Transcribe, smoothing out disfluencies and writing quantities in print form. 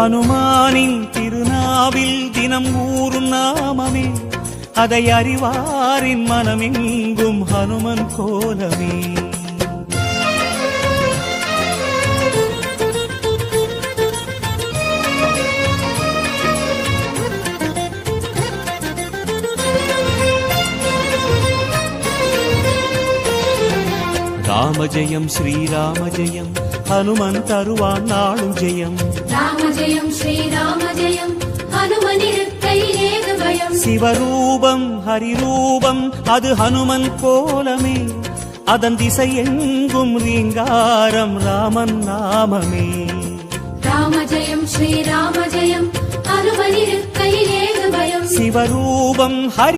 ஹனுமானின் திருநாவில் தினம் ஊறும் நாமமே, அதை அறிவாரின் மனமெங்கும் ஹனுமன் கோலமே. ராம ஜெயம் ஸ்ரீராம ஜெயம், ஹனுமன் தருவான் நாளும் ஜெயம். ராம ஜெயம் ஸ்ரீராம ஜெயம், ஹனுமன் இருக்கையில் ஏது பயம். சிவரூபம் ஹரிரூபம் அது ஹனுமன் கோலமே, அதன் திசை எங்கும் ரீங்காரம் ராமன் நாமமே. ராம ஜெயம் ஸ்ரீராம ஜெயம், ஹனுமன் இருக்கையில் ஏது பயம். சிவரூபம் ஹரி